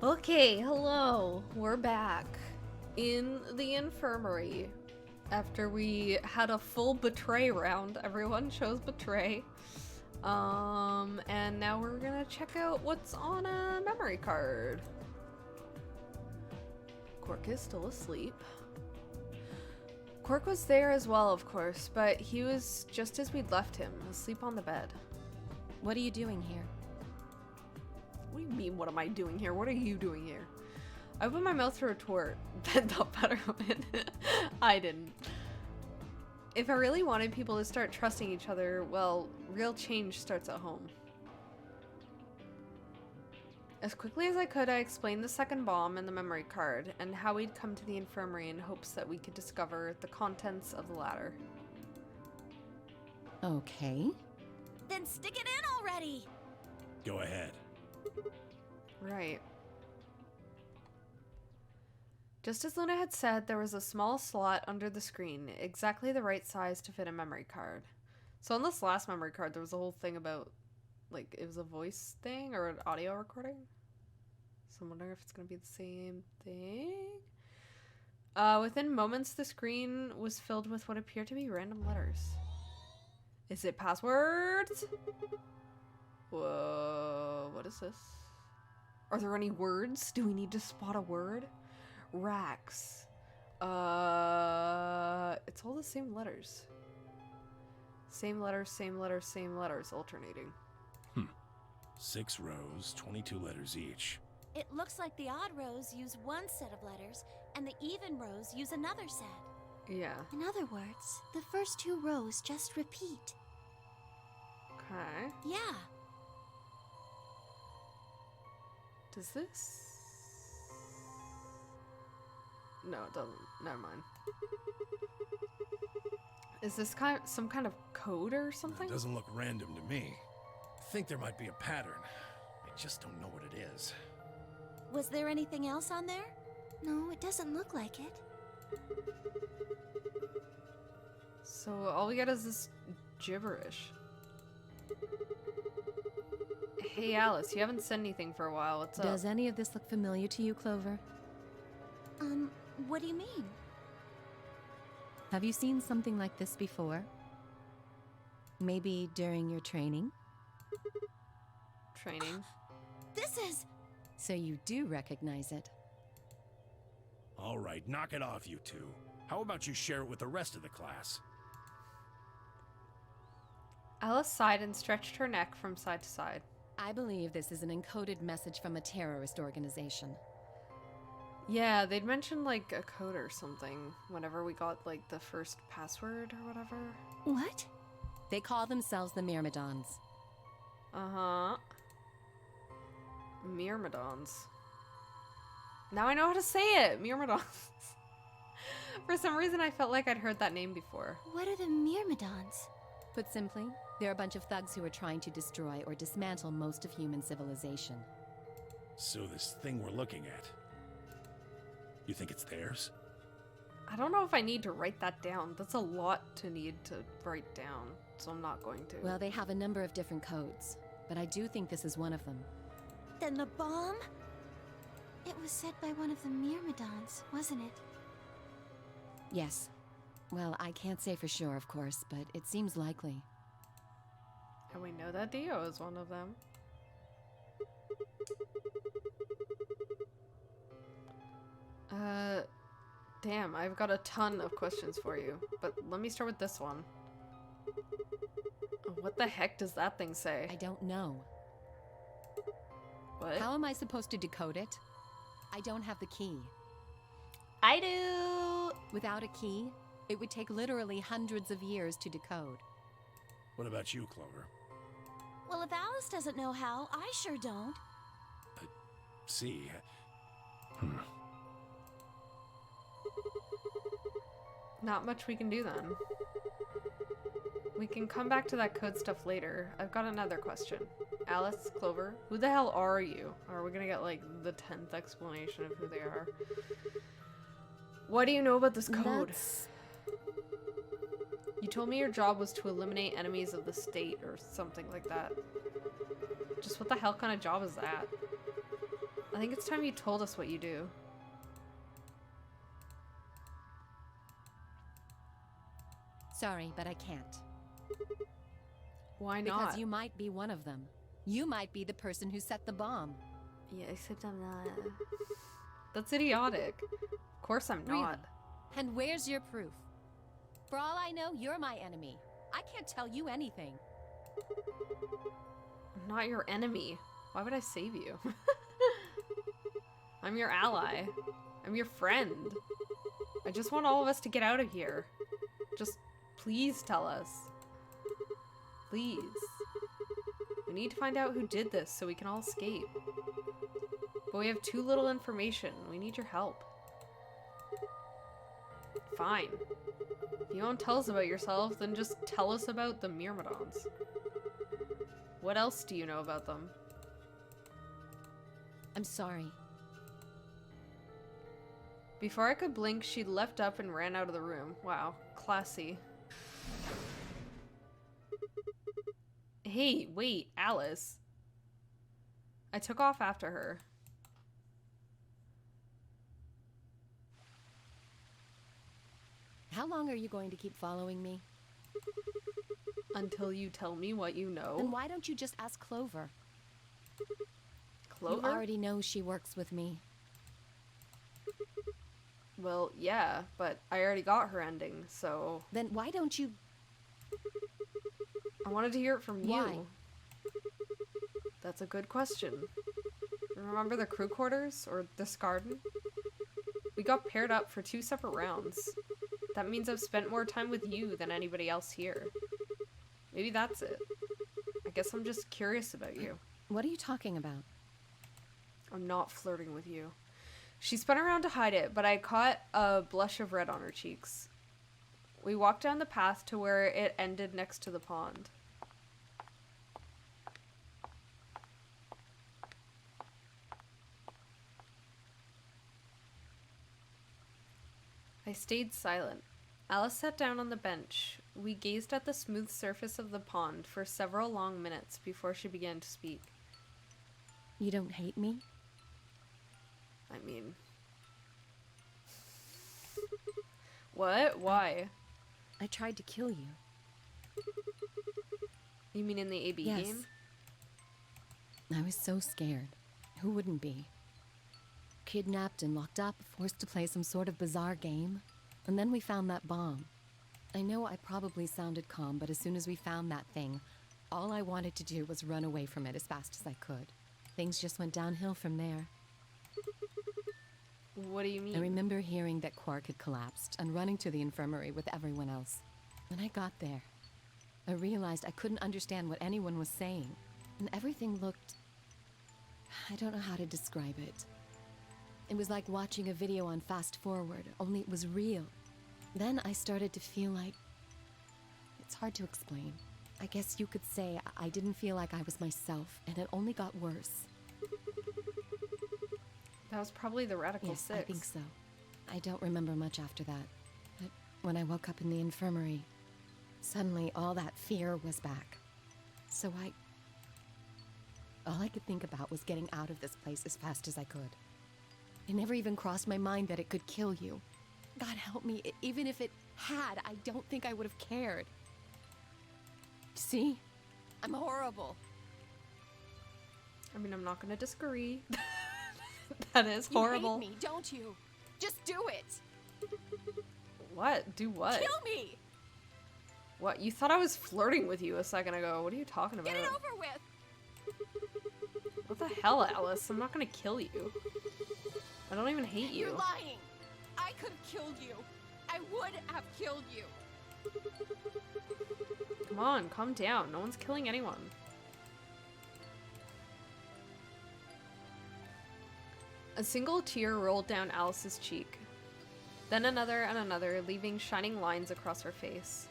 Okay, hello. We're back in the infirmary after we had a full betray round. Everyone chose betray. And now we're gonna check out what's on a memory card. Quark is still asleep. Quark was there as well, of course, but he was just as we'd left him, asleep on the bed. What are you doing here? What do you mean, what am I doing here? What are you doing here? I opened my mouth for a retort, then thought better of it. I didn't. If I really wanted people to start trusting each other, well, real change starts at home. As quickly as I could, I explained the second bomb and the memory card, and how we'd come to the infirmary in hopes that we could discover the contents of the latter. Okay. Then stick it in already! Go ahead. Right. Just as Luna had said, there was a small slot under the screen, exactly the right size to fit a memory card. So on this last memory card, there was a whole thing about, like, it was a voice thing or an audio recording. So I'm wondering if it's going to be the same thing. Within moments, the screen was filled with what appeared to be random letters. Is it passwords? Whoa, what is this? Are there any words? Do we need to spot a word? Racks. It's all the same letters. Same letters, same letters, same letters, alternating. 6 rows, 22 letters each. It looks like the odd rows use one set of letters, and the even rows use another set. Yeah. In other words, the first 2 rows just repeat. Okay. Yeah. Does this... No, it doesn't. Never mind. Is this some kind of code or something? It doesn't look random to me. I think there might be a pattern. I just don't know what it is. Was there anything else on there? No, it doesn't look like it. So all we get is this gibberish. Hey Alice, you haven't said anything for a while. What's up? Does any of this look familiar to you, Clover? What do you mean? Have you seen something like this before? Maybe during your training? Training. This is... So you do recognize it. All right, knock it off, you two. How about you share it with the rest of the class? Alice sighed and stretched her neck from side to side. I believe this is an encoded message from a terrorist organization. Yeah, they'd mentioned like a code or something whenever we got like the first password or whatever. What? They call themselves the Myrmidons. Uh-huh. Myrmidons. Now I know how to say it! Myrmidons. For some reason I felt like I'd heard that name before. What are the Myrmidons? Put simply, they're a bunch of thugs who are trying to destroy or dismantle most of human civilization. So this thing we're looking at, you think it's theirs? I don't know if I need to write that down. That's a lot to need to write down, so I'm not going to. Well, they have a number of different codes, but I do think this is one of them. Then the bomb? It was set by one of the Myrmidons, wasn't it? Yes. Well, I can't say for sure, of course, but it seems likely. And we know that Dio is one of them. Damn, I've got a ton of questions for you, but let me start with this one. What the heck does that thing say? I don't know. What? How am I supposed to decode it? I don't have the key. I do! Without a key, it would take literally hundreds of years to decode. What about you, Clover? Well, if Alice doesn't know how, I sure don't. See. Not much we can do then. We can come back to that code stuff later. I've got another question. Alice, Clover, who the hell are you? Or are we gonna get like the 10th explanation of who they are? What do you know about this code? You told me your job was to eliminate enemies of the state or something like that. Just what the hell kind of job is that? I think it's time you told us what you do. Sorry, but I can't. Why not? Because you might be one of them. You might be the person who set the bomb. Yeah, except I'm not. That's idiotic. Of course I'm Really? not. And where's your proof? For all I know, you're my enemy. I can't tell you anything. I'm not your enemy. Why would I save you? I'm your ally. I'm your friend. I just want all of us to get out of here. Just please tell us. Please. We need to find out who did this so we can all escape. But we have too little information. We need your help. Fine. If you won't tell us about yourself, then just tell us about the Myrmidons. What else do you know about them? I'm sorry. Before I could blink, she leapt up and ran out of the room. Wow, classy. Hey, wait, Alice. I took off after her. How long are you going to keep following me? Until you tell me what you know. Then why don't you just ask Clover? Clover? You already know she works with me. Well, yeah, but I already got her ending, so... Then why don't you... I wanted to hear it from you. Why? That's a good question. Remember the crew quarters? Or this garden? We got paired up for 2 separate rounds. That means I've spent more time with you than anybody else here. Maybe that's it. I guess I'm just curious about you. What are you talking about? I'm not flirting with you. She spun around to hide it, but I caught a blush of red on her cheeks. We walked down the path to where it ended next to the pond. I stayed silent. Alice sat down on the bench. We gazed at the smooth surface of the pond for several long minutes before she began to speak. You don't hate me? I mean... What? Why? I tried to kill you. You mean in the AB Yes. game? I was so scared. Who wouldn't be? Kidnapped and locked up, forced to play some sort of bizarre game. And then we found that bomb. I know I probably sounded calm, but as soon as we found that thing, all I wanted to do was run away from it as fast as I could. Things just went downhill from there. What do you mean? I remember hearing that Quark had collapsed and running to the infirmary with everyone else. When I got there, I realized I couldn't understand what anyone was saying, and everything looked... I don't know how to describe it. It was like watching a video on fast forward, only it was real. Then I started to feel like... It's hard to explain. I guess you could say I didn't feel like I was myself, and it only got worse. That was probably the Radical Yes, Six. I think so. I don't remember much after that. But when I woke up in the infirmary, suddenly all that fear was back. So all I could think about was getting out of this place as fast as I could. It never even crossed my mind that it could kill you. God help me, even if it had, I don't think I would have cared. See? I'm horrible. I mean, I'm not gonna disagree. That is horrible. You hate me, don't you? Just do it. What? Do what? Kill me! What? You thought I was flirting with you a second ago. What are you talking about? Get it over with! What the hell, Alice? I'm not gonna kill you. I don't even hate you. You're lying! I could have killed you! I would have killed you! Come on, calm down. No one's killing anyone. A single tear rolled down Alice's cheek. Then another and another, leaving shining lines across her face.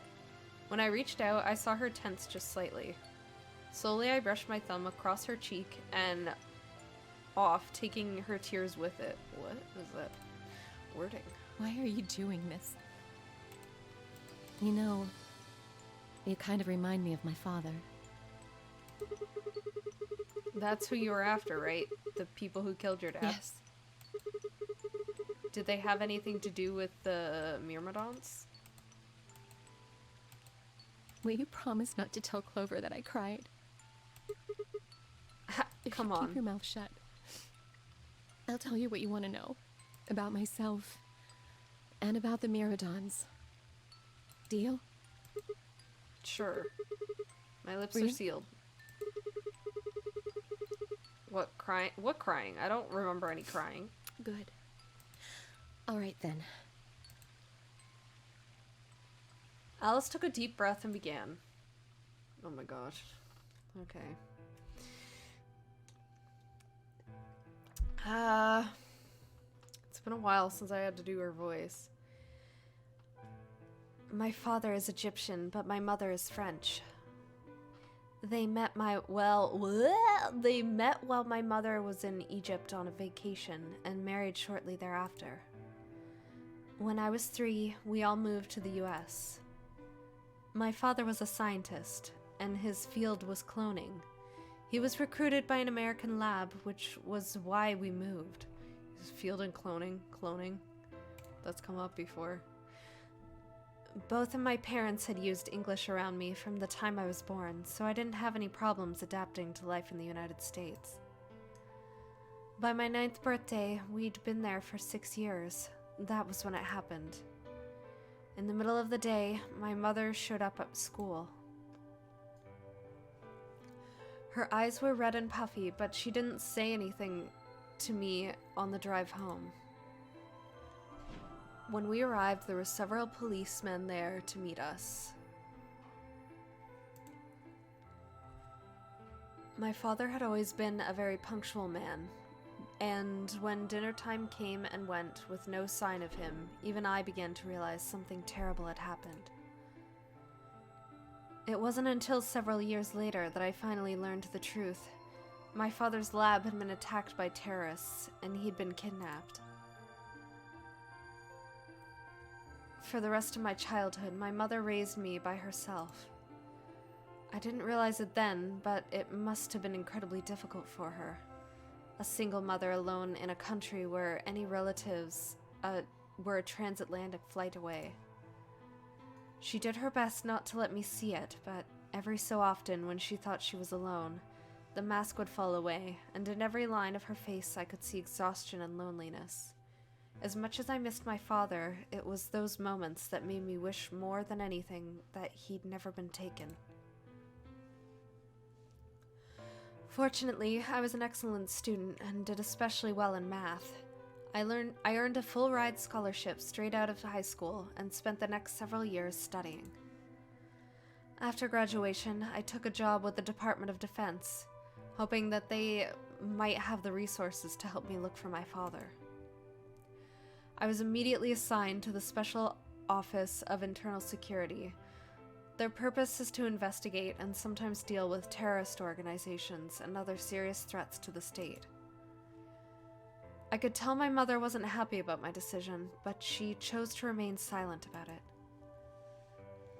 When I reached out, I saw her tense just slightly. Slowly, I brushed my thumb across her cheek and off, taking her tears with it. What is that wording? Why are you doing this? You know, you kind of remind me of my father. That's who you were after, right? The people who killed your dad? Yes. Did they have anything to do with the Myrmidons? Will you promise not to tell Clover that I cried? Come Keep on. your mouth shut. I'll tell you what you want to know. About myself. And about the Myrmidons. Deal? Sure. My lips Real? are sealed. What crying? What crying? I don't remember any crying. Good. All right then. Alice took a deep breath and began. Oh my gosh. Okay. It's been a while since I had to do her voice. My father is Egyptian, but my mother is French. They met while my mother was in Egypt on a vacation and married shortly thereafter. When I was 3, we all moved to the US. My father was a scientist, and his field was cloning. He was recruited by an American lab, which was why we moved. His field in cloning. That's come up before. Both of my parents had used English around me from the time I was born, so I didn't have any problems adapting to life in the United States. By my 9th birthday, we'd been there for 6 years. That was when it happened. In the middle of the day, my mother showed up at school. Her eyes were red and puffy, but she didn't say anything to me on the drive home. When we arrived, there were several policemen there to meet us. My father had always been a very punctual man, and when dinner time came and went with no sign of him, even I began to realize something terrible had happened. It wasn't until several years later that I finally learned the truth. My father's lab had been attacked by terrorists, and he'd been kidnapped. For the rest of my childhood, my mother raised me by herself. I didn't realize it then, but it must have been incredibly difficult for her. A single mother alone in a country where any relatives were a transatlantic flight away. She did her best not to let me see it, but every so often when she thought she was alone, the mask would fall away, and in every line of her face I could see exhaustion and loneliness. As much as I missed my father, it was those moments that made me wish more than anything that he'd never been taken. Fortunately, I was an excellent student and did especially well in math. I earned a full-ride scholarship straight out of high school and spent the next several years studying. After graduation, I took a job with the Department of Defense, hoping that they might have the resources to help me look for my father. I was immediately assigned to the Special Office of Internal Security. Their purpose is to investigate and sometimes deal with terrorist organizations and other serious threats to the state. I could tell my mother wasn't happy about my decision, but she chose to remain silent about it.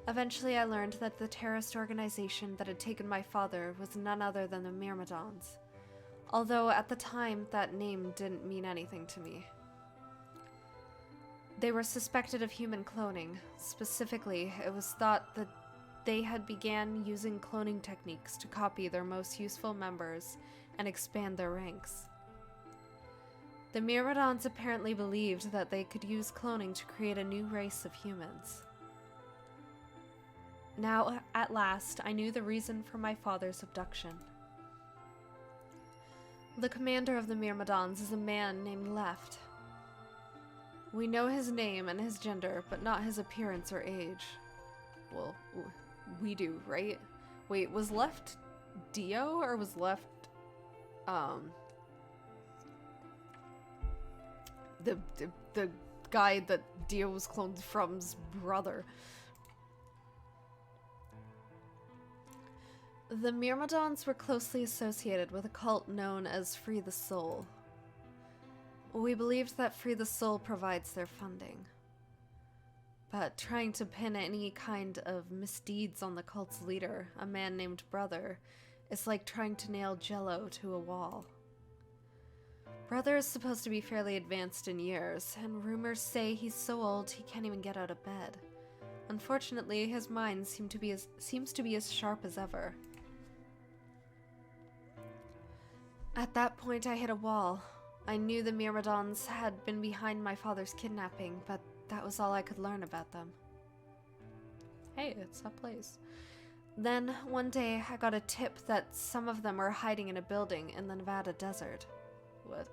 Eventually, I learned that the terrorist organization that had taken my father was none other than the Myrmidons, although at the time that name didn't mean anything to me. They were suspected of human cloning. Specifically, it was thought that they had began using cloning techniques to copy their most useful members and expand their ranks. The Myrmidons apparently believed that they could use cloning to create a new race of humans. Now, at last, I knew the reason for my father's abduction. The commander of the Myrmidons is a man named Left. We know his name and his gender, but not his appearance or age. Well, we do, right? Wait, was Left Dio, or was Left, the guy that Dio was cloned from's brother? The Myrmidons were closely associated with a cult known as Free the Soul. We believed that Free the Soul provides their funding. But trying to pin any kind of misdeeds on the cult's leader, a man named Brother, It's like trying to nail Jell-O to a wall. Brother is supposed to be fairly advanced in years, and rumors say he's so old he can't even get out of bed. Unfortunately, his mind seems to be as sharp as ever. At that point, I hit a wall. I knew the Myrmidons had been behind my father's kidnapping, but that was all I could learn about them. Hey, it's that place. Then, one day, I got a tip that some of them were hiding in a building in the Nevada desert. What?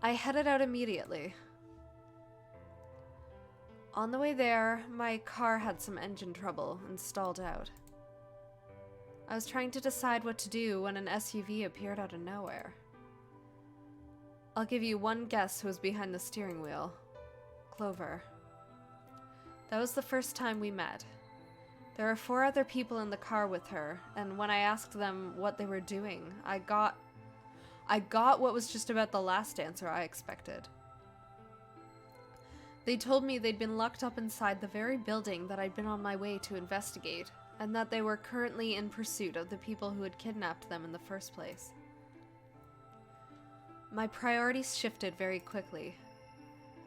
I headed out immediately. On the way there, my car had some engine trouble and stalled out. I was trying to decide what to do when an SUV appeared out of nowhere. I'll give you one guess who was behind the steering wheel. Clover. That was the first time we met. There were 4 other people in the car with her, and when I asked them what they were doing, I got what was just about the last answer I expected. They told me they'd been locked up inside the very building that I'd been on my way to investigate, and that they were currently in pursuit of the people who had kidnapped them in the first place. My priorities shifted very quickly.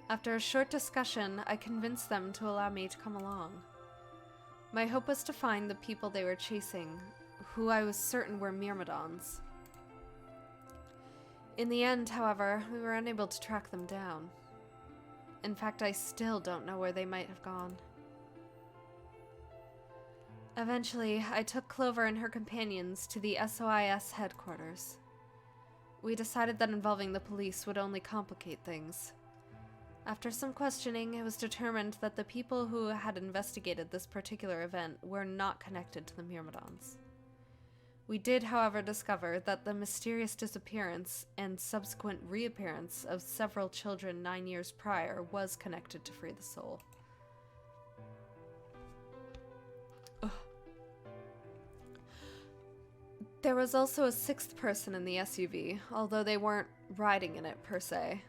After a short discussion, I convinced them to allow me to come along. My hope was to find the people they were chasing, who I was certain were Myrmidons. In the end, however, we were unable to track them down. In fact, I still don't know where they might have gone. Eventually, I took Clover and her companions to the SOIS headquarters. We decided that involving the police would only complicate things. After some questioning, it was determined that the people who had investigated this particular event were not connected to the Myrmidons. We did, however, discover that the mysterious disappearance and subsequent reappearance of several children 9 years prior was connected to Free the Soul. Ugh. There was also a 6th person in the SUV, although they weren't riding in it per se.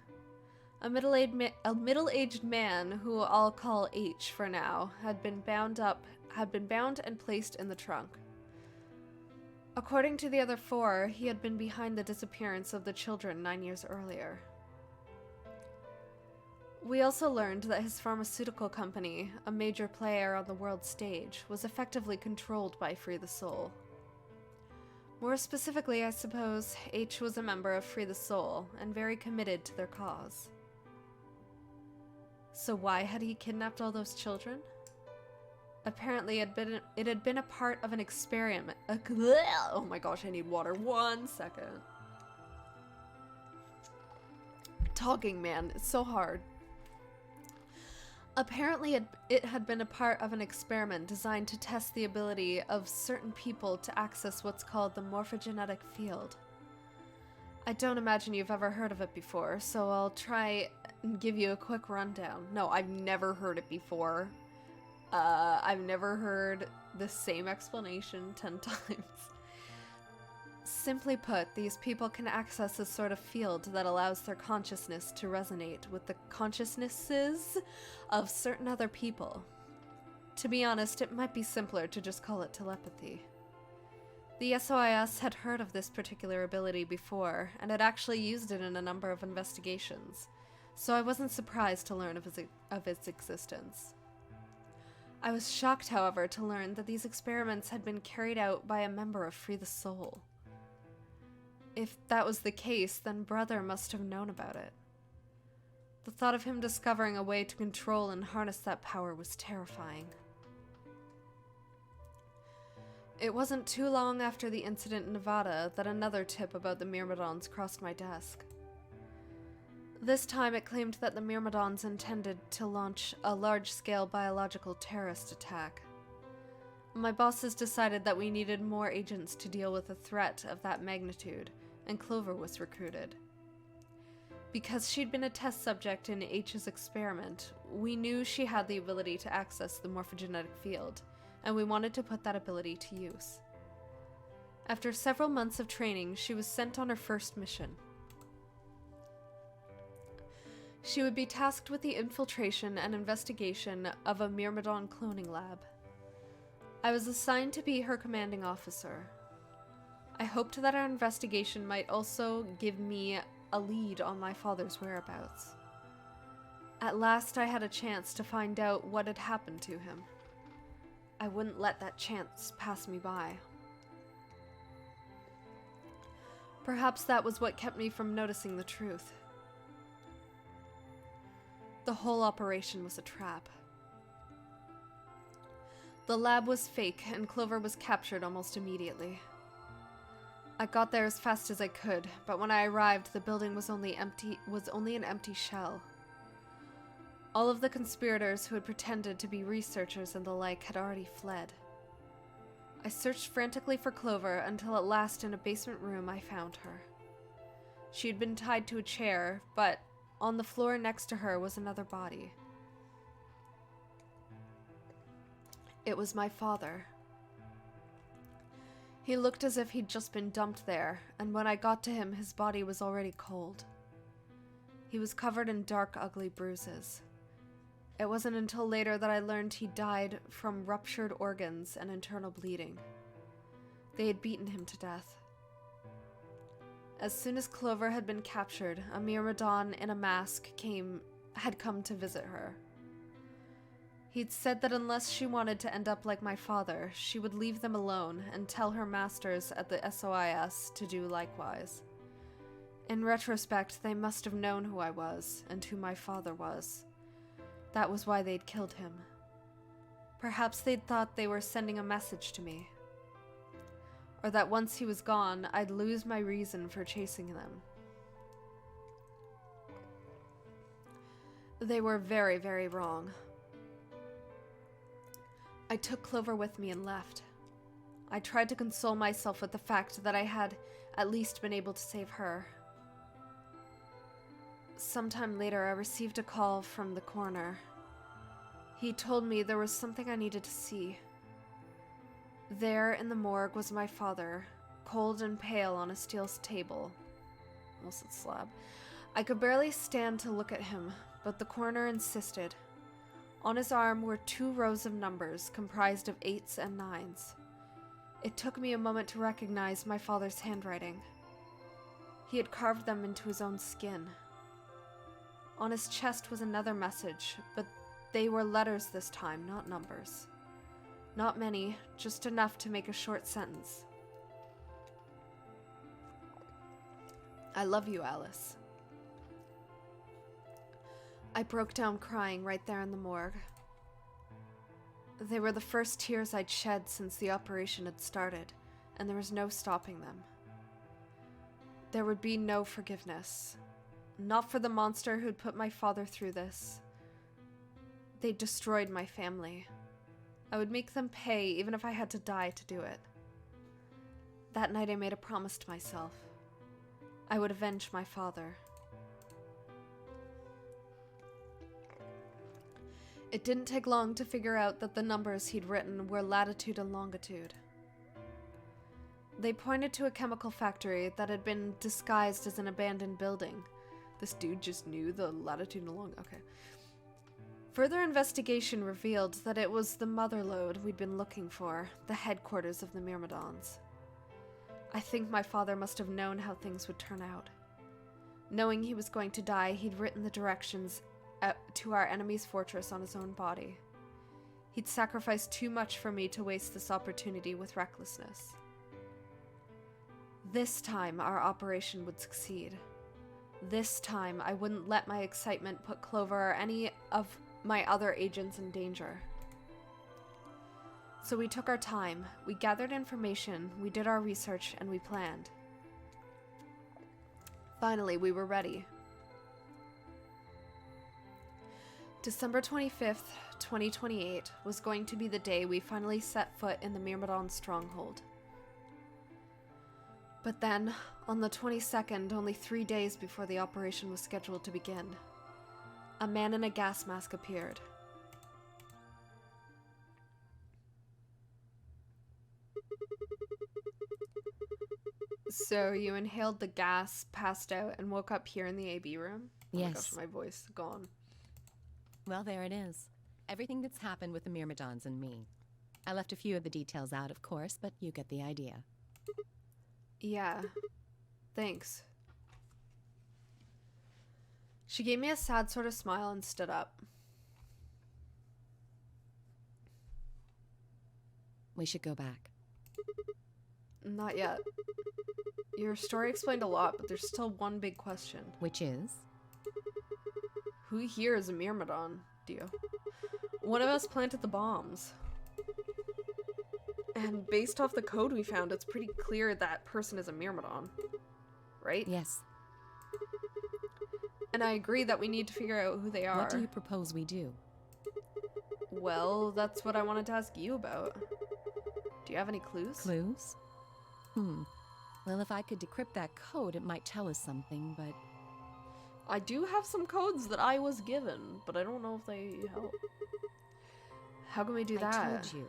A middle-aged man, who I'll call H for now, had been bound and placed in the trunk. According to the other 4, he had been behind the disappearance of the children 9 years earlier. We also learned that his pharmaceutical company, a major player on the world stage, was effectively controlled by Free the Soul. More specifically, I suppose, H was a member of Free the Soul, and very committed to their cause. So why had he kidnapped all those children? Apparently, it had been a part of an experiment. Oh my gosh, I need water. 1 second. Talking, man. It's so hard. Apparently, it had been a part of an experiment designed to test the ability of certain people to access what's called the morphogenetic field. I don't imagine you've ever heard of it before, so I'll try and give you a quick rundown. No, I've never heard it before. I've never heard the same explanation 10 times. Simply put, these people can access a sort of field that allows their consciousness to resonate with the consciousnesses of certain other people. To be honest, it might be simpler to just call it telepathy. The SOIS had heard of this particular ability before, and had actually used it in a number of investigations, so I wasn't surprised to learn of its existence. I was shocked, however, to learn that these experiments had been carried out by a member of Free the Soul. If that was the case, then Brother must have known about it. The thought of him discovering a way to control and harness that power was terrifying. It wasn't too long after the incident in Nevada that another tip about the Myrmidons crossed my desk. This time it claimed that the Myrmidons intended to launch a large-scale biological terrorist attack. My bosses decided that we needed more agents to deal with a threat of that magnitude, and Clover was recruited. Because she'd been a test subject in H's experiment, we knew she had the ability to access the morphogenetic field, and we wanted to put that ability to use. After several months of training, she was sent on her first mission. She would be tasked with the infiltration and investigation of a Myrmidon cloning lab. I was assigned to be her commanding officer. I hoped that our investigation might also give me a lead on my father's whereabouts. At last I had a chance to find out what had happened to him. I wouldn't let that chance pass me by. Perhaps that was what kept me from noticing the truth. The whole operation was a trap. The lab was fake, and Clover was captured almost immediately. I got there as fast as I could, but when I arrived, the building was only an empty shell. All of the conspirators who had pretended to be researchers and the like had already fled. I searched frantically for Clover until at last in a basement room I found her. She had been tied to a chair, but on the floor next to her was another body. It was my father. He looked as if he'd just been dumped there, and when I got to him, his body was already cold. He was covered in dark, ugly bruises. It wasn't until later that I learned he died from ruptured organs and internal bleeding. They had beaten him to death. As soon as Clover had been captured, a Myrmidon in a mask had come to visit her. He'd said that unless she wanted to end up like my father, she would leave them alone and tell her masters at the SOIS to do likewise. In retrospect, they must have known who I was and who my father was. That was why they'd killed him. Perhaps they'd thought they were sending a message to me. Or that once he was gone, I'd lose my reason for chasing them. They were very, very wrong. I took Clover with me and left. I tried to console myself with the fact that I had at least been able to save her. Sometime later, I received a call from the coroner. He told me there was something I needed to see. There in the morgue was my father, cold and pale on a steel table. Almost a slab. I could barely stand to look at him, but the coroner insisted. On his arm were 2 rows of numbers comprised of 8s and 9s. It took me a moment to recognize my father's handwriting. He had carved them into his own skin. On his chest was another message, but they were letters this time, not numbers. Not many, just enough to make a short sentence. I love you, Alice. I broke down crying right there in the morgue. They were the first tears I'd shed since the operation had started, and there was no stopping them. There would be no forgiveness. Not for the monster who'd put my father through this. They destroyed my family. I would make them pay even if I had to die to do it. That night I made a promise to myself. I would avenge my father. It didn't take long to figure out that the numbers he'd written were latitude and longitude. They pointed to a chemical factory that had been disguised as an abandoned building. This dude just knew the latitude and longitude. Okay. Further investigation revealed that it was the motherlode we'd been looking for, the headquarters of the Myrmidons. I think my father must have known how things would turn out. Knowing he was going to die, he'd written the directions to our enemy's fortress on his own body. He'd sacrificed too much for me to waste this opportunity with recklessness. This time, our operation would succeed. This time, I wouldn't let my excitement put Clover or any of my other agents in danger. So we took our time, we gathered information, we did our research, and we planned. Finally, we were ready. December 25th, 2028 was going to be the day we finally set foot in the Myrmidon stronghold. But then, on the 22nd, only 3 days before the operation was scheduled to begin, a man in a gas mask appeared. So you inhaled the gas, passed out, and woke up here in the AB room? Oh Yes. my gosh, my voice gone. Well, there it is. Everything that's happened with the Myrmidons and me. I left a few of the details out, of course, but you get the idea. Yeah. Thanks. She gave me a sad sort of smile and stood up. We should go back. Not yet. Your story explained a lot, but there's still one big question. Which is? Who here is a Myrmidon, Dio? One of us planted the bombs. And based off the code we found, it's pretty clear that person is a Myrmidon. Right? Yes. And I agree that we need to figure out who they are. What do you propose we do? Well, that's what I wanted to ask you about. Do you have any clues? Clues? Well, if I could decrypt that code, it might tell us something, but... I do have some codes that I was given, but I don't know if they help. How can we do that? I told you.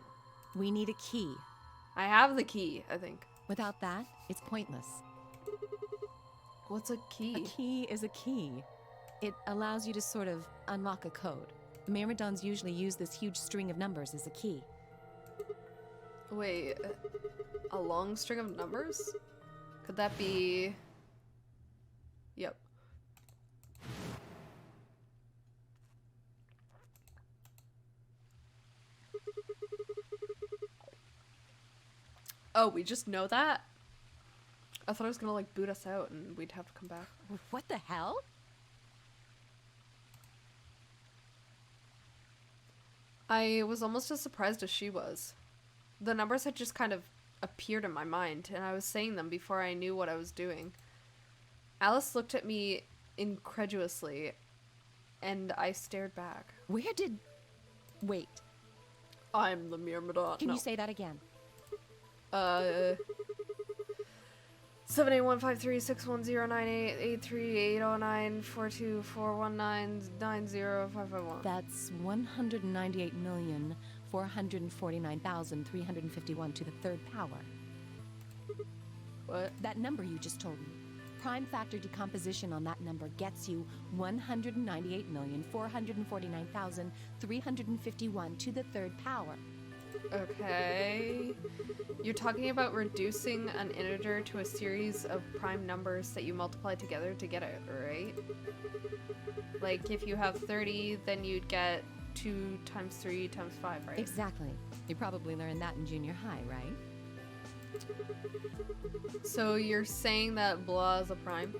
We need a key. I have the key, I think. Without that, it's pointless. What's a key? A key is a key. It allows you to sort of unlock a code. Myrmidons usually use this huge string of numbers as a key. Wait, a long string of numbers? Could that be... Yep. Oh, we just know that? I thought it was gonna like boot us out and we'd have to come back. What the hell? I was almost as surprised as she was. The numbers had just kind of appeared in my mind, and I was saying them before I knew what I was doing. Alice looked at me incredulously, and I stared back. Where did... Wait. I'm the Myrmidon. Can you say that again? 7815361098838094241990551. That's 198,449,351 to the third power. What? That number you just told me. Prime factor decomposition on that number gets you 198,449,351 to the third power. Okay. You're talking about reducing an integer to a series of prime numbers that you multiply together to get it, right? Like, if you have 30, then you'd get 2 times 3 times 5, right? Exactly. You probably learned that in junior high, right? So you're saying that blah is a prime?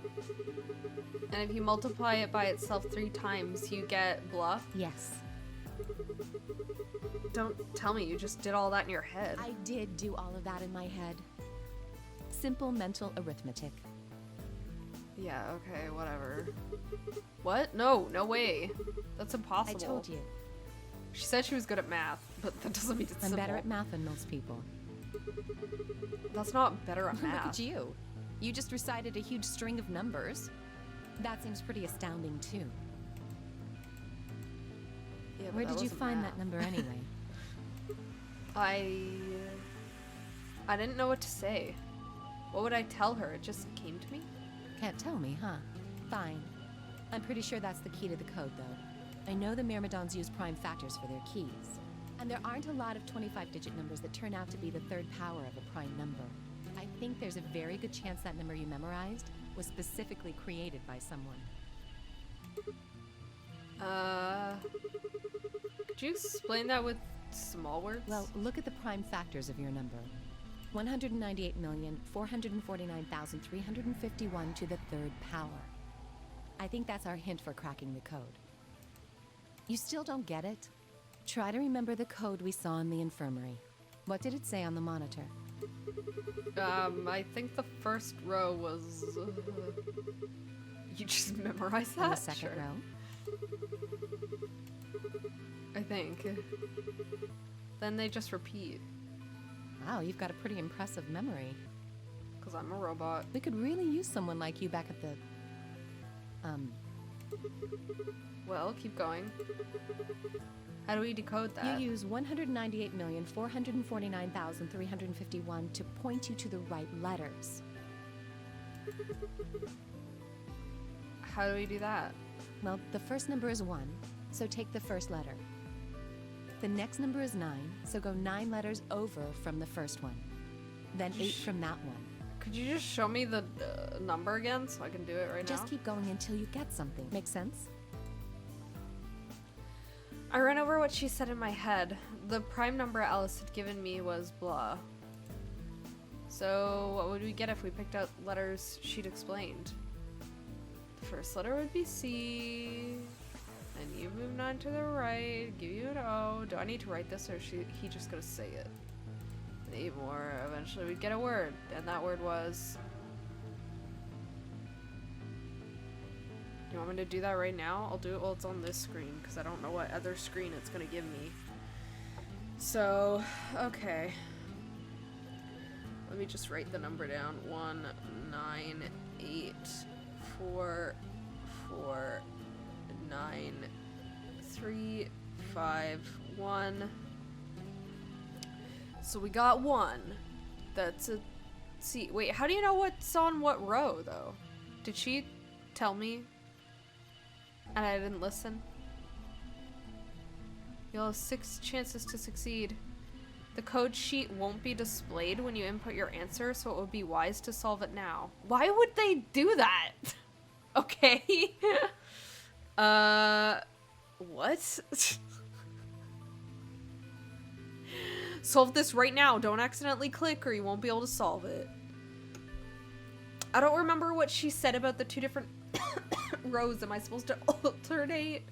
And if you multiply it by itself 3 times, you get blah? Yes. Don't tell me you just did all that in your head. I did do all of that in my head. Simple mental arithmetic. Yeah, okay, whatever. What? No, no way. That's impossible. I told you. She said she was good at math, but that doesn't mean it's I'm simple. better at math than most people. That's not better at math. Look at you. You just recited a huge string of numbers. That seems pretty astounding, too. Yeah, but Where that did you wasn't find math. that number anyway? I didn't know what to say. What would I tell her? It just came to me? Can't tell me, huh? Fine. I'm pretty sure that's the key to the code, though. I know the Myrmidons use prime factors for their keys. And there aren't a lot of 25-digit numbers that turn out to be the third power of a prime number. I think there's a very good chance that number you memorized was specifically created by someone. Could you explain that with small words? Well, look at the prime factors of your number. 198,449,351 to the third power. I think that's our hint for cracking the code. You still don't get it? Try to remember the code we saw in the infirmary. What did it say on the monitor? I think the first row was... you just memorized that? On the second Sure. row? I think. Then they just repeat. Wow, you've got a pretty impressive memory. Because I'm a robot. We could really use someone like you back at the... Well, keep going. How do we decode that? You use 198,449,351 to point you to the right letters. How do we do that? Well, the first number is 1, so take the first letter. The next number is 9, so go 9 letters over from the first one. Then 8 from that one. Could you just show me the number again so I can do it right now? Just keep going until you get something. Make sense? I ran over what she said in my head. The prime number Alice had given me was blah. So what would we get if we picked out letters she'd explained? The first letter would be C, and you move 9 to the right, give you an O. Do I need to write this, or is he just gonna say it? And 8 more. Eventually we'd get a word, and that word was... You want me to do that right now? I'll do it while it's on this screen, because I don't know what other screen it's gonna give me. So, okay. Let me just write the number down. 1, 9, 8, 4, 4, 9, 3, 5, 1. So we got 1. That's a C. Wait, how do you know what's on what row, though? Did she tell me? And I didn't listen? You'll have 6 chances to succeed. The code sheet won't be displayed when you input your answer, so it would be wise to solve it now. Why would they do that? Okay. What? Solve this right now. Don't accidentally click or you won't be able to solve it. I don't remember what she said about the 2 different rows. Am I supposed to alternate?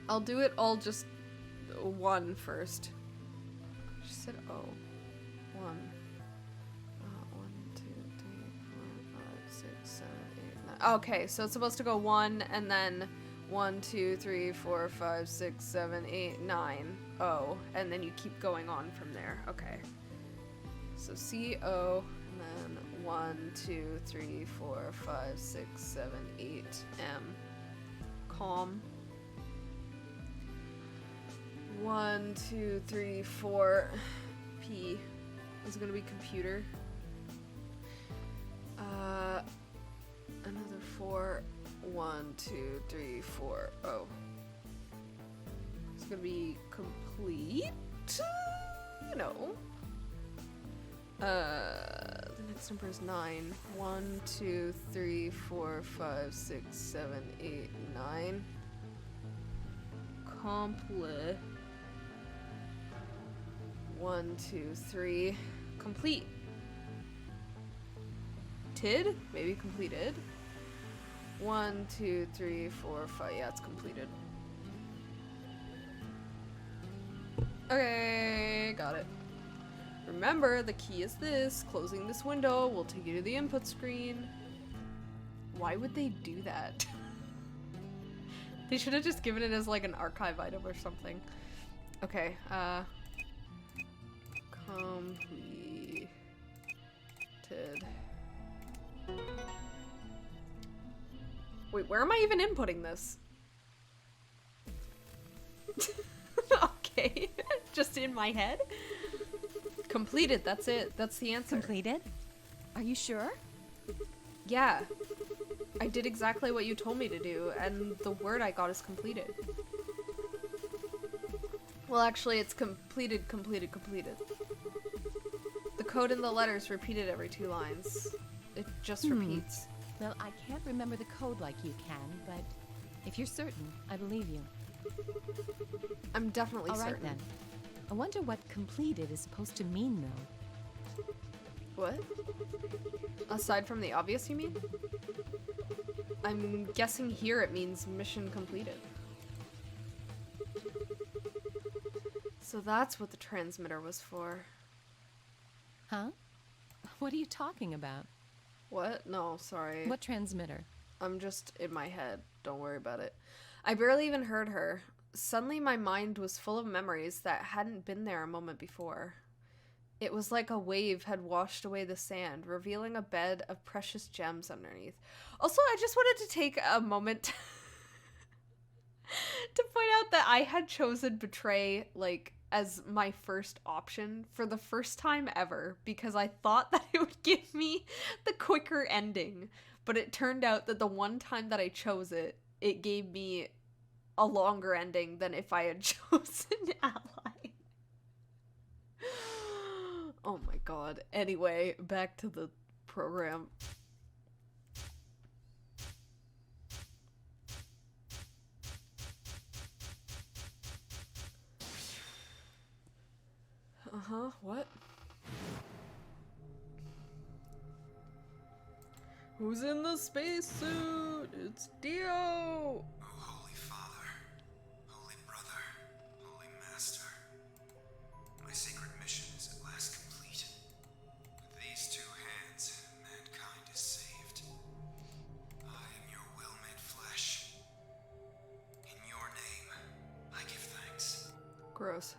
I'll do it all just 1 first. She said O. 1. 1, 2, 3, 4, 5, 6, 7, 8, 9. Okay, so it's supposed to go 1 and then 1, 2, 3, 4, 5, 6, 7, 8, 9. O. And then you keep going on from there. Okay. So C, O, and then 1, 2, 3, 4, 5, 6, 7, 8, M. Calm. 1, 2, 3, 4. P is gonna be computer. Another 4. 1, 2, 3, 4. Oh. It's gonna be complete. No. The next number is 9. 1, 2, 3, 4, 5, 6, 7, 8, 9. Complete. 1, 2, 3. Complete. Tid? Maybe completed. 1, 2, 3, 4, 5. Yeah, it's completed. Okay, got it. Remember, the key is this. Closing this window will take you to the input screen. Why would they do that? They should have just given it as like an archive item or something. Okay, completed. Wait, where am I even inputting this? Okay, just in my head? Completed, that's it. That's the answer. Completed? Are you sure? Yeah. I did exactly what you told me to do, and the word I got is completed. Well, actually, it's completed, completed, completed. The code and the letters repeated every 2 lines. It just repeats. Well, I can't remember the code like you can, but if you're certain, I believe you. I'm definitely certain. All right, then. I wonder what completed is supposed to mean, though. What? Aside from the obvious, you mean? I'm guessing here it means mission completed. So that's what the transmitter was for. Huh? What are you talking about? What? No, sorry. What transmitter? I'm just in my head. Don't worry about it. I barely even heard her. Suddenly my mind was full of memories that hadn't been there a moment before. It was like a wave had washed away the sand, revealing a bed of precious gems underneath. Also, I just wanted to take a moment to point out that I had chosen Betray, like, as my first option for the first time ever, because I thought that it would give me the quicker ending. But it turned out that the one time that I chose it, it gave me a longer ending than if I had chosen Ally. Oh my god. Anyway, back to the program. Uh-huh, what? Who's in the spacesuit? It's Dio! Oh, Holy Father, Holy Brother, Holy Master, my sacred mission is at last complete. With these two hands, mankind is saved. I am your will made flesh. In your name, I give thanks. Gross.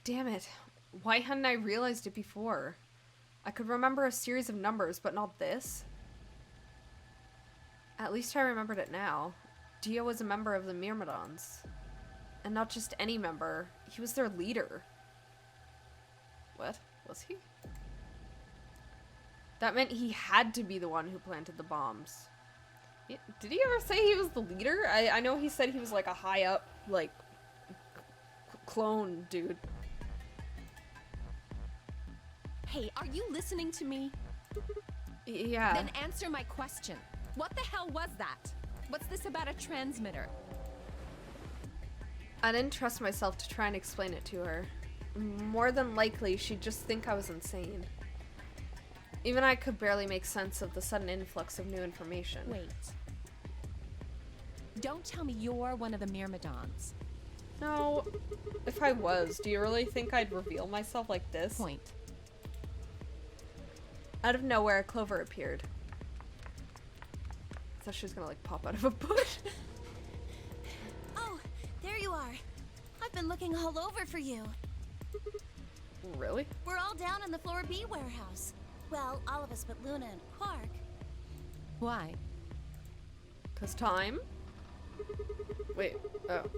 Damn it. Why hadn't I realized it before? I could remember a series of numbers, but not this. At least I remembered it now. Dio was a member of the Myrmidons. And not just any member. He was their leader. What? Was he? That meant he had to be the one who planted the bombs. Did he ever say he was the leader? I know he said he was like a high up, like, clone dude. Hey, are you listening to me? Yeah. Then answer my question. What the hell was that? What's this about a transmitter? I didn't trust myself to try and explain it to her. More than likely, she'd just think I was insane. Even I could barely make sense of the sudden influx of new information. Wait. Don't tell me you're one of the Myrmidons. No. If I was, do you really think I'd reveal myself like this? Point. Out of nowhere, Clover appeared. I thought she was gonna like pop out of a bush. Oh, there you are. I've been looking all over for you. Really? We're all down in the Floor B warehouse. Well, all of us but Luna and Quark. Why? 'Cause time? Wait, oh.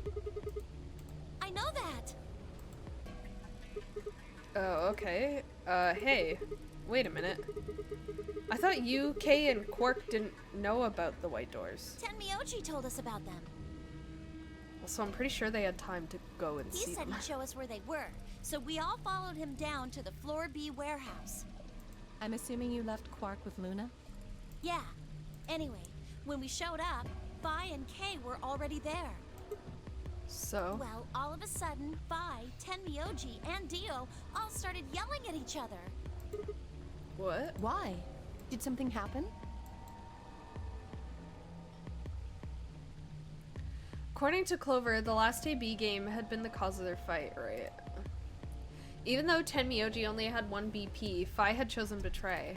I know that. Oh, okay. Hey. Wait a minute. I thought you, Kay, and Quark didn't know about the white doors. Tenmyouji told us about them. Well, so I'm pretty sure they had time to go and He see said them. he'd show us where they were, so we all followed him down to the Floor B warehouse. I'm assuming you left Quark with Luna? Yeah. Anyway, when we showed up, Vi and Kay were already there. So? Well, all of a sudden, Vi, Tenmyouji, and Dio all started yelling at each other. What? Why? Did something happen? According to Clover, the last AB game had been the cause of their fight, right? Even though Tenmyouji only had one BP, Fi had chosen Betray.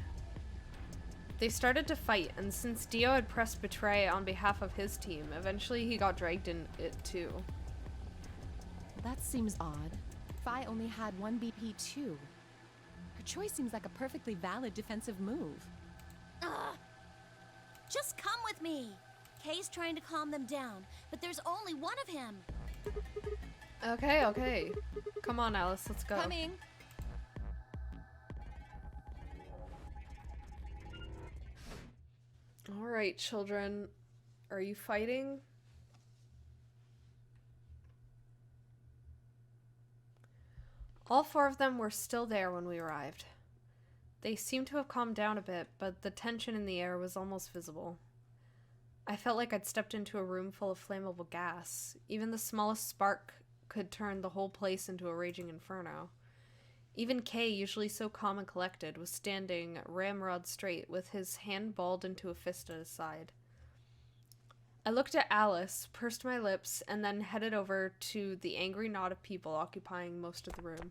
They started to fight, and since Dio had pressed Betray on behalf of his team, eventually he got dragged in it too. That seems odd. Fi only had one BP too. Her choice seems like a perfectly valid defensive move. Ugh! Just come with me! Kay's trying to calm them down, but there's only one of him. Okay, okay. Come on, Alice, let's go. Coming! Alright, children. Are you fighting? All four of them were still there when we arrived. They seemed to have calmed down a bit, but the tension in the air was almost visible. I felt like I'd stepped into a room full of flammable gas. Even the smallest spark could turn the whole place into a raging inferno. Even Kay, usually so calm and collected, was standing ramrod straight with his hand balled into a fist at his side. I looked at Alice, pursed my lips, and then headed over to the angry knot of people occupying most of the room.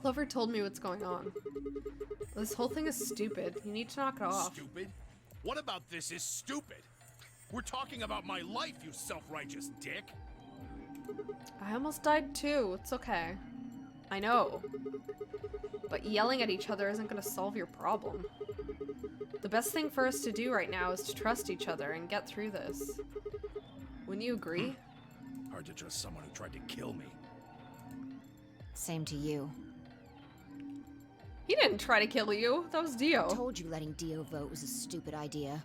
Clover told me what's going on. This whole thing is stupid. You need to knock it off. Stupid? What about this is stupid? We're talking about my life, you self-righteous dick. I almost died too. It's okay. I know. But yelling at each other isn't going to solve your problem. The best thing for us to do right now is to trust each other and get through this. Wouldn't you agree? Hard to trust someone who tried to kill me. Same to you. He didn't try to kill you. That was Dio. I told you letting Dio vote was a stupid idea.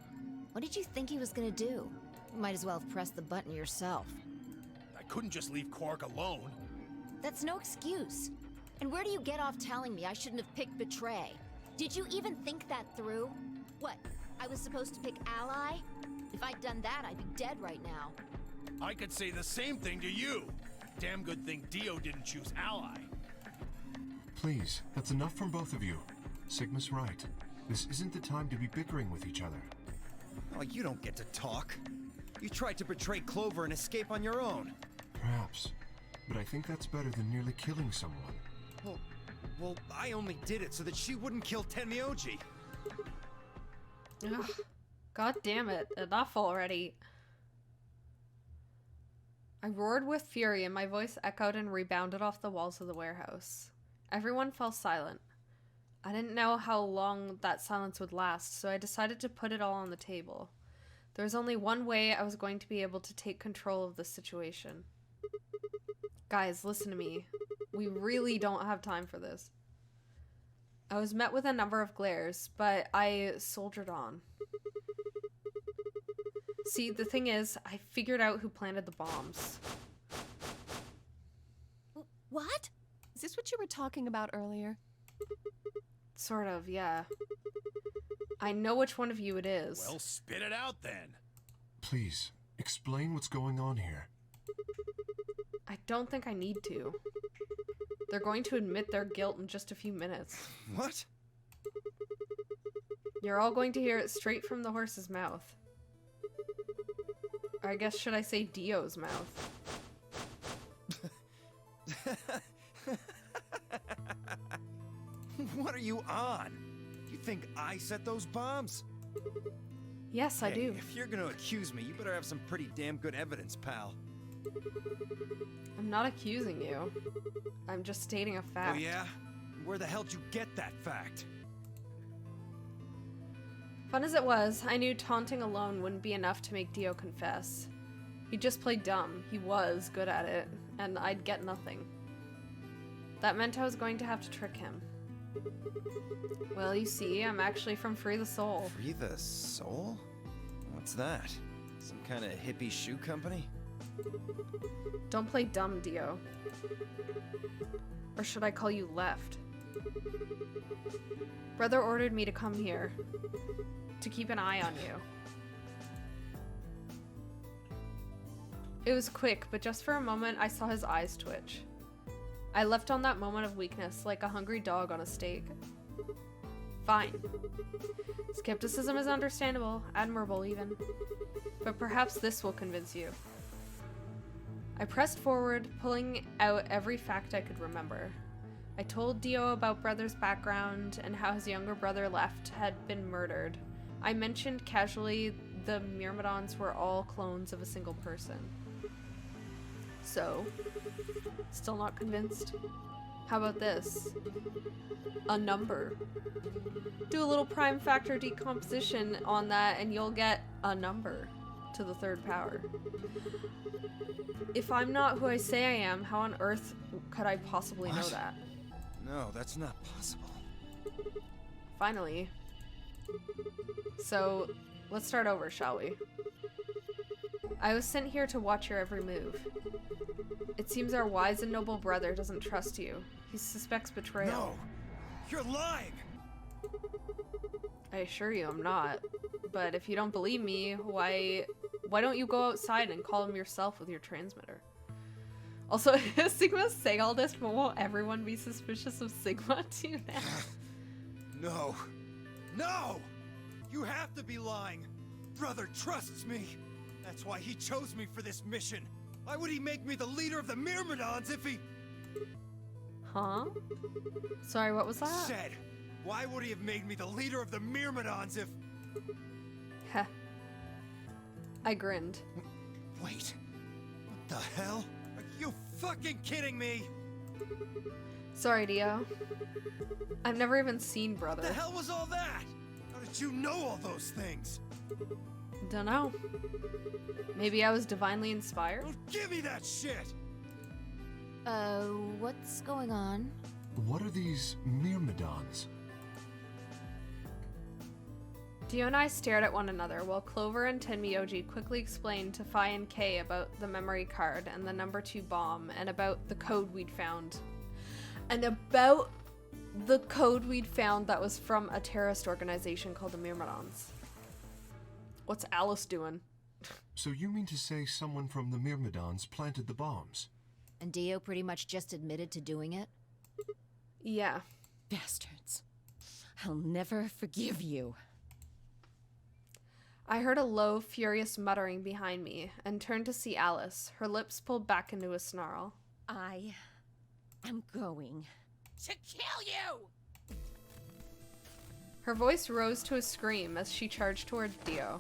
What did you think he was gonna do? You might as well have pressed the button yourself. I couldn't just leave Quark alone. That's no excuse. And where do you get off telling me I shouldn't have picked Betray? Did you even think that through? What, I was supposed to pick Ally? If I'd done that, I'd be dead right now. I could say the same thing to you. Damn good thing Dio didn't choose Ally. Please, that's enough from both of you. Sigma's right. This isn't the time to be bickering with each other. Oh, you don't get to talk. You tried to betray Clover and escape on your own. Perhaps. But I think that's better than nearly killing someone. Well, I only did it so that she wouldn't kill Tenmyouji. Ugh. God damn it. Enough already. I roared with fury and my voice echoed and rebounded off the walls of the warehouse. Everyone fell silent. I didn't know how long that silence would last, so I decided to put it all on the table. There was only one way I was going to be able to take control of the situation. Guys, listen to me. We really don't have time for this. I was met with a number of glares, but I soldiered on. See, the thing is, I figured out who planted the bombs. What? Is this what you were talking about earlier? Sort of, yeah. I know which one of you it is. Well, spit it out then. Please, explain what's going on here. I don't think I need to. They're going to admit their guilt in just a few minutes. What? You're all going to hear it straight from the horse's mouth. Or I guess should I say Dio's mouth? What are you on? You think I set those bombs? Yes, I Hey, do. If you're gonna accuse me, you better have some pretty damn good evidence, pal. I'm not accusing you. I'm just stating a fact. Oh yeah? Where the hell'd you get that fact? Fun as it was, I knew taunting alone wouldn't be enough to make Dio confess. He just played dumb. He was good at it, and I'd get nothing. That meant I was going to have to trick him. Well, you see, I'm actually from Free the Soul. Free the Soul? What's that? Some kind of hippie shoe company? Don't play dumb, Dio. Or should I call you Left? Brother ordered me to come here. To keep an eye on you. It was quick, but just for a moment I saw his eyes twitch. I left on that moment of weakness like a hungry dog on a steak. Fine. Skepticism is understandable, admirable even. But perhaps this will convince you. I pressed forward, pulling out every fact I could remember. I told Dio about Brother's background and how his younger brother Left had been murdered. I mentioned casually the Myrmidons were all clones of a single person. So, still not convinced? How about this? A number. Do a little prime factor decomposition on that and you'll get a number to the third power. If I'm not who I say I am, how on earth could I possibly know that? No, that's not possible. Finally. So, let's start over, shall we? I was sent here to watch your every move. It seems our wise and noble brother doesn't trust you. He suspects betrayal. No! You're lying! I assure you I'm not. But if you don't believe me, why don't you go outside and call him yourself with your transmitter? Also, Sigma's saying all this, but won't everyone be suspicious of Sigma too now? No! No! You have to be lying! Brother trusts me! That's why he chose me for this mission! Why would he make me the leader of the Myrmidons if he... Huh? Sorry, what was that? Said! Why would he have made me the leader of the Myrmidons if... Heh. I grinned. Wait. What the hell? Are you fucking kidding me? Sorry, Dio. I've never even seen Brother. What the hell was all that? How did you know all those things? Dunno. Maybe I was divinely inspired? Don't give me that shit! What's going on? What are these Myrmidons? Dio and I stared at one another while Clover and Tenmyouji quickly explained to Phi and Kay about the memory card and the number 2 bomb and about the code we'd found. And about the code we'd found that was from a terrorist organization called the Myrmidons. What's Alice doing? So you mean to say someone from the Myrmidons planted the bombs? And Dio pretty much just admitted to doing it? Yeah. Bastards. I'll never forgive you. I heard a low, furious muttering behind me and turned to see Alice, her lips pulled back into a snarl. I am going To kill you! Her voice rose to a scream as she charged toward Dio.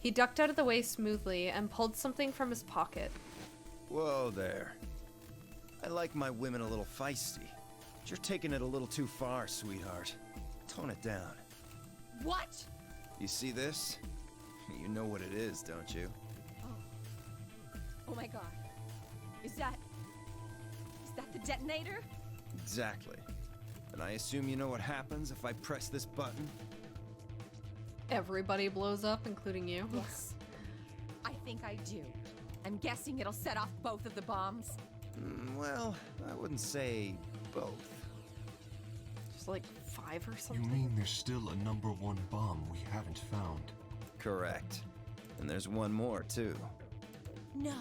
He ducked out of the way smoothly and pulled something from his pocket. Whoa there. I like my women a little feisty. But you're taking it a little too far, sweetheart. Tone it down. What? You see this? You know what it is, don't you? Oh my god. Is that the detonator? Exactly. And I assume you know what happens if I press this button? Everybody blows up, including you. Yes. I think I do. I'm guessing it'll set off both of the bombs. Well, I wouldn't say both. Just like 5 or You something. mean there's still a number 1 bomb we haven't found? Correct. And there's one more, too. No.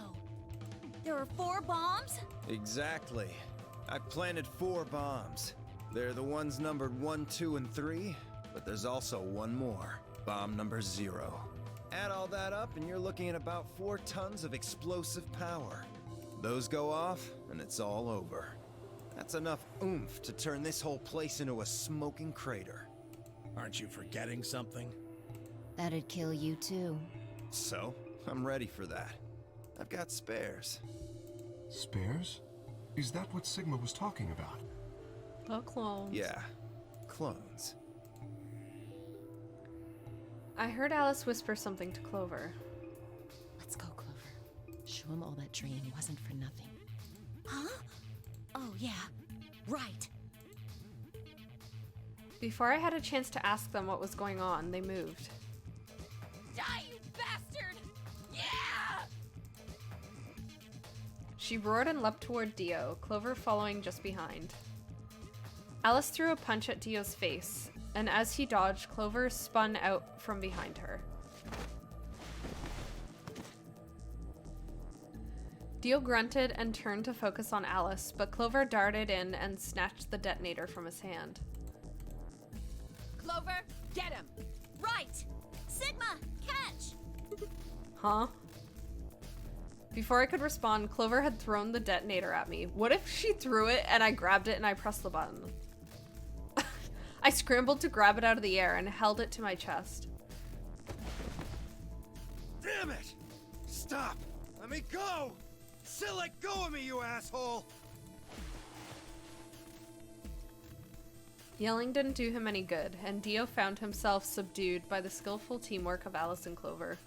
There are 4 bombs? Exactly. I've planted 4 bombs. They're the ones numbered 1, 2, and 3, but there's also one more. Bomb number 0. Add all that up and you're looking at about 4 tons of explosive power. Those go off and it's all over. That's enough oomph to turn this whole place into a smoking crater. Aren't you forgetting something? That'd kill you too. So, I'm ready for that. I've got spares. Spares? Is that what Sigma was talking about? The clones. Yeah, clones. I heard Alice whisper something to Clover. Let's go, Clover. Show him all that training wasn't for nothing. Huh? Oh, yeah. Right. Before I had a chance to ask them what was going on, they moved. Die, you bastard! Yeah! She roared and leapt toward Dio, Clover following just behind. Alice threw a punch at Dio's face, and as he dodged, Clover spun out from behind her. Dio grunted and turned to focus on Alice, but Clover darted in and snatched the detonator from his hand. Clover, get him! Right! Sigma, catch! Huh? Before I could respond, Clover had thrown the detonator at me. What if she threw it and I grabbed it and I pressed the button? I scrambled to grab it out of the air and held it to my chest. Damn it! Stop! Let me go! Still let go of me, you asshole! Yelling didn't do him any good, and Dio found himself subdued by the skillful teamwork of Alice and Clover.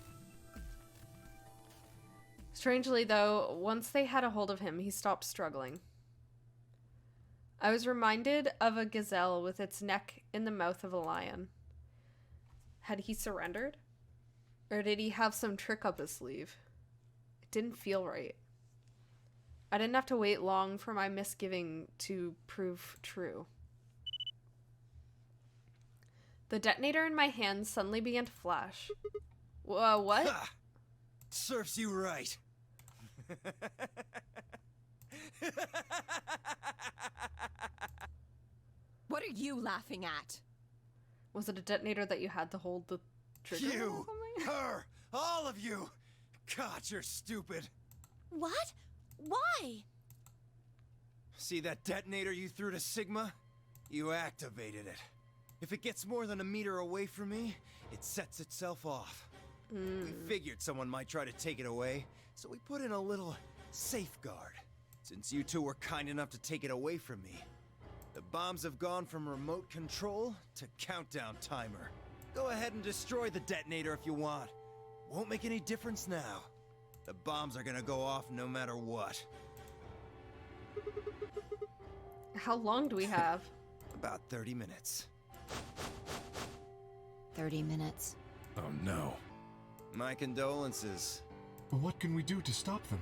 Strangely, though, once they had a hold of him, he stopped struggling. I was reminded of a gazelle with its neck in the mouth of a lion. Had he surrendered? Or did he have some trick up his sleeve? It didn't feel right. I didn't have to wait long for my misgiving to prove true. The detonator in my hand suddenly began to flash. What? Ha! Serves you right. What are you laughing at? Was it a detonator that you had to hold the trigger on or You, something? her, all of you. God, you're stupid. What? Why? See that detonator you threw to Sigma? You activated it. If it gets more than a meter away from me, it sets itself off. We figured someone might try to take it away, so we put in a little safeguard. Since you two were kind enough to take it away from me, the bombs have gone from remote control to countdown timer. Go ahead and destroy the detonator if you want. Won't make any difference now. The bombs are gonna go off no matter what. How long do we have? About 30 minutes. 30 minutes. Oh no. My condolences. What can we do to stop them?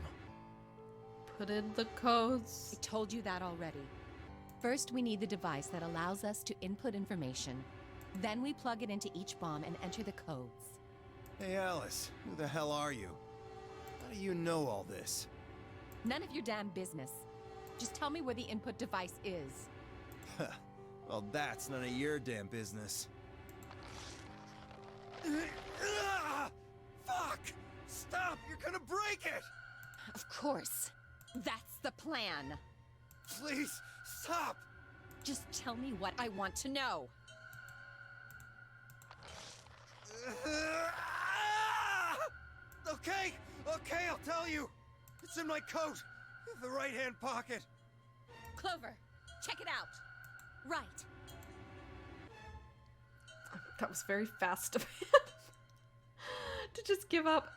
Put in the codes. I told you that already. First, we need the device that allows us to input information. Then we plug it into each bomb and enter the codes. Hey, Alice, who the hell are you? How do you know all this? None of your damn business. Just tell me where the input device is. Well, that's none of your damn business. Fuck! Stop! You're gonna break it! Of course. That's the plan. Please, stop! Just tell me what I want to know. Okay, I'll tell you. It's in my coat, the right-hand pocket. Clover, check it out. Right. That was very fast of him. To just give up.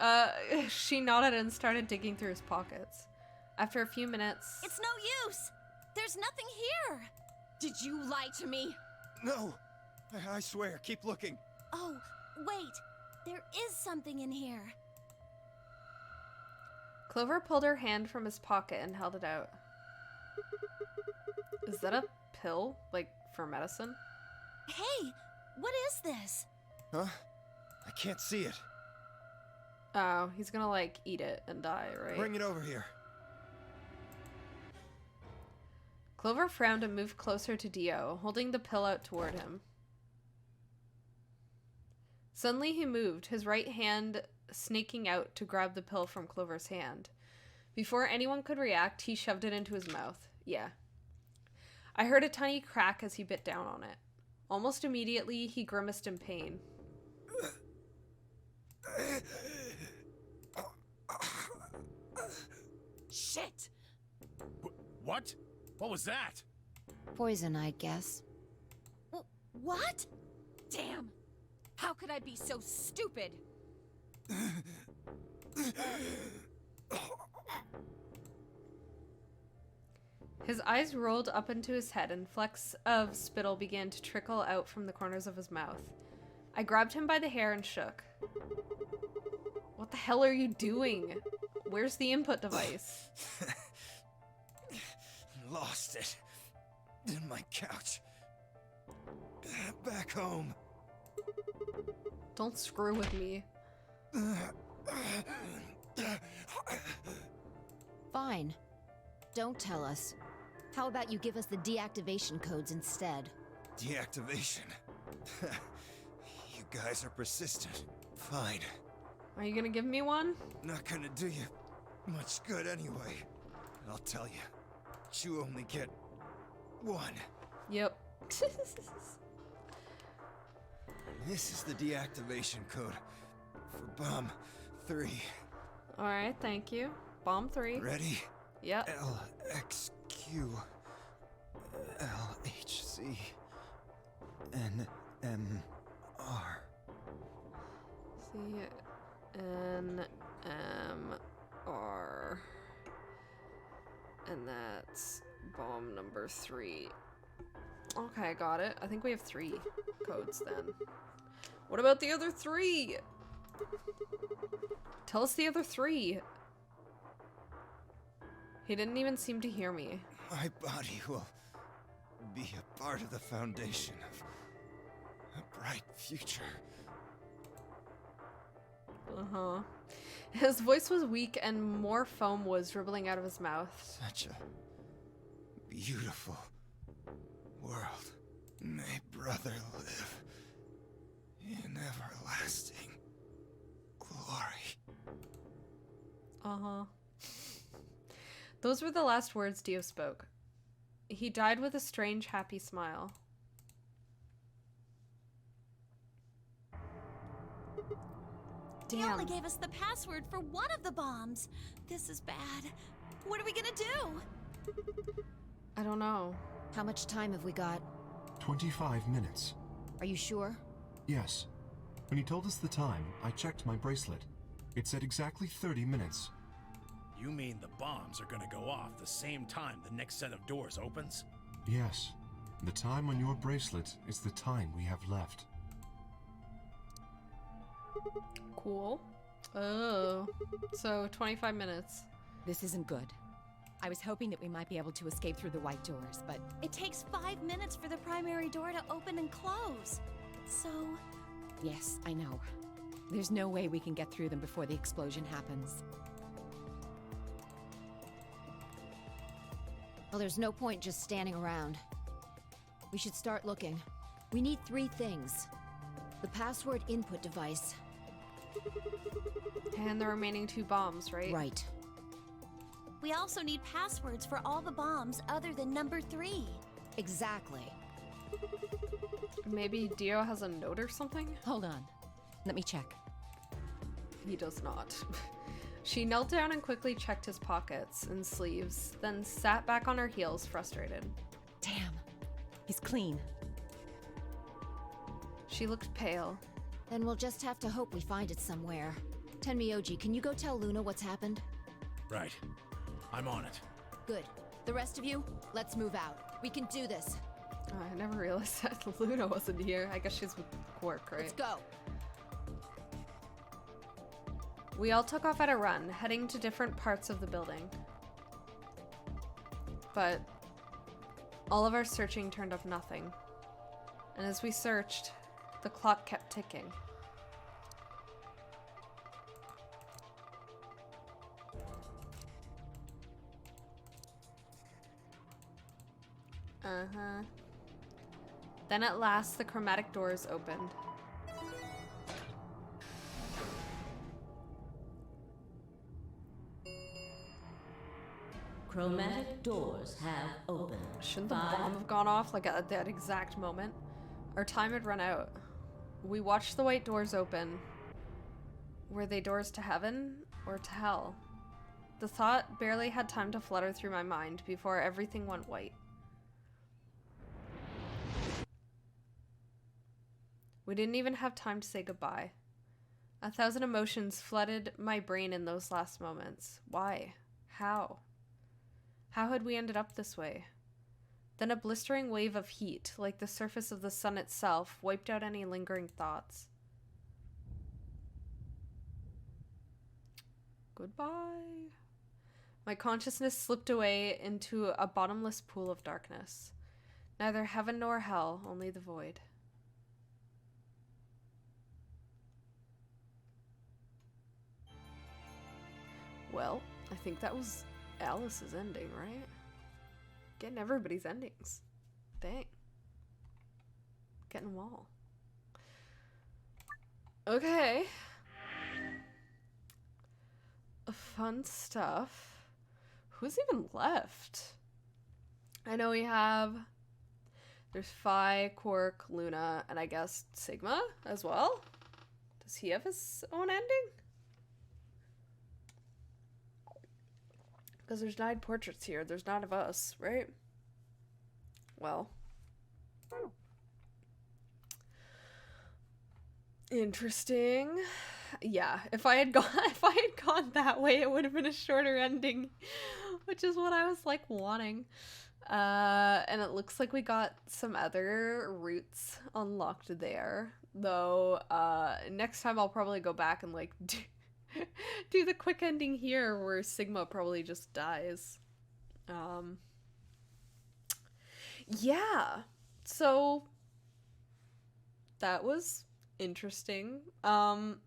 She nodded and started digging through his pockets. After a few minutes... It's no use! There's nothing here! Did you lie to me? No, I swear, keep looking. Oh, wait. There is something in here. Clover pulled her hand from his pocket and held it out. Is that a pill? Like, for medicine? Hey, what is this? Huh? I can't see it. Oh, he's gonna, like, eat it and die, right? Bring it over here. Clover frowned and moved closer to Dio, holding the pill out toward him. Suddenly he moved, his right hand snaking out to grab the pill from Clover's hand. Before anyone could react, he shoved it into his mouth. Yeah. I heard a tiny crack as he bit down on it. Almost immediately, he grimaced in pain. Shit! What? What was that? Poison, I guess. What? Damn! How could I be so stupid? His eyes rolled up into his head and flecks of spittle began to trickle out from the corners of his mouth. I grabbed him by the hair and shook. What the hell are you doing? Where's the input device? Lost it. In my couch. Back home. Don't screw with me. Fine. Don't tell us. How about you give us the deactivation codes instead? Deactivation. You guys are persistent. Fine. Are you gonna give me one? Not gonna do you much good anyway. I'll tell you. You only get one. Yep. This is the deactivation code for Bomb 3. Alright, thank you. Bomb 3. Ready? Yep. LXQ LHC NMR. CNMR. And that's bomb number 3. Okay, got it. I think we have 3 codes then. What about the other 3? Tell us the other 3. He didn't even seem to hear me. My body will be a part of the foundation of a bright future. Uh-huh. His voice was weak and more foam was dribbling out of his mouth. Such a beautiful world. May brother live in everlasting glory. Uh-huh. Those were the last words Dio spoke. He died with a strange, happy smile. He Damn. only gave us the password for one of the bombs. This is bad. What are we gonna do? I don't know. How much time have we got? 25 minutes. Are you sure? Yes. When he told us the time, I checked my bracelet. It said exactly 30 minutes. You mean the bombs are gonna go off the same time the next set of doors opens? Yes. The time on your bracelet is the time we have left. Cool. Oh. So 25 minutes. This isn't good. I was hoping that we might be able to escape through the white doors, but... It takes 5 minutes for the primary door to open and close. So... Yes, I know. There's no way we can get through them before the explosion happens. Well, there's no point just standing around. We should start looking. We need 3 things. The password input device. And the remaining 2 bombs, right? Right. we also need passwords for all the bombs other than number 3. Exactly. Maybe Dio has a note or something? Hold on. Let me check. He does not. She knelt down and quickly checked his pockets and sleeves, then sat back on her heels, frustrated. Damn. He's clean. She looked pale. Then we'll just have to hope we find it somewhere. Tenmyouji, can you go tell Luna what's happened? Right. I'm on it. Good. The rest of you, let's move out. We can do this. Oh, I never realized that Luna wasn't here. I guess she's with Quark, right? Let's go. We all took off at a run, heading to different parts of the building. But all of our searching turned up nothing. And as we searched, the clock kept ticking. Uh-huh. Then at last, the chromatic doors opened. Chromatic doors have opened. Shouldn't the bomb have gone off like at that exact moment? Our time had run out. We watched the white doors open. Were they doors to heaven or to hell? The thought barely had time to flutter through my mind before everything went white. We didn't even have time to say goodbye. 1,000 emotions flooded my brain in those last moments. Why? How? How had we ended up this way? Then a blistering wave of heat, like the surface of the sun itself, wiped out any lingering thoughts. Goodbye. My consciousness slipped away into a bottomless pool of darkness. Neither heaven nor hell, only the void. Well, I think that was Alice's ending, right? Getting everybody's endings. Dang. Getting them all. Okay. Fun stuff. Who's even left? I know we have... There's Phi, Quark, Luna, and I guess Sigma as well. Does he have his own ending? Because there's 9 portraits here. There's 9 of us, right? Well. Interesting. Yeah, if I had gone that way, it would have been a shorter ending, which is what I was like wanting. And it looks like we got some other routes unlocked there. Though, next time I'll probably go back and like do the quick ending here where Sigma probably just dies. Yeah. So that was interesting. I'm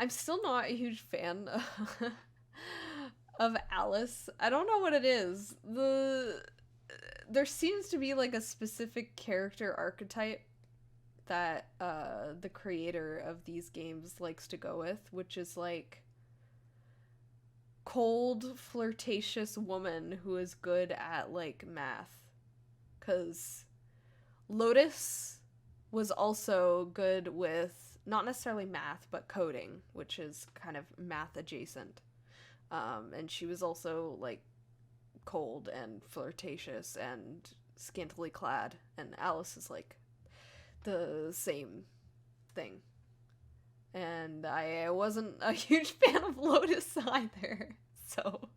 still not a huge fan of Alice. I don't know what it is. There seems to be like a specific character archetype that the creator of these games likes to go with, which is like cold, flirtatious woman who is good at like math. 'Cause Lotus was also good with not necessarily math, but coding, which is kind of math adjacent. And she was also like cold and flirtatious and scantily clad, and Alice is like the same thing. And I wasn't a huge fan of Lotus either, so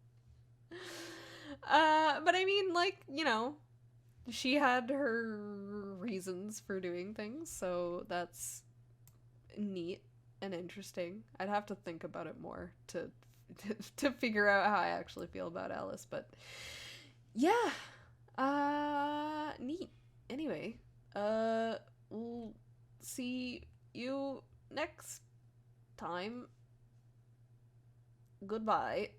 but I mean, like, you know, she had her reasons for doing things, so that's neat and interesting. I'd have to think about it more to figure out how I actually feel about Alice, but yeah, neat. Anyway, we'll see you next time. Goodbye.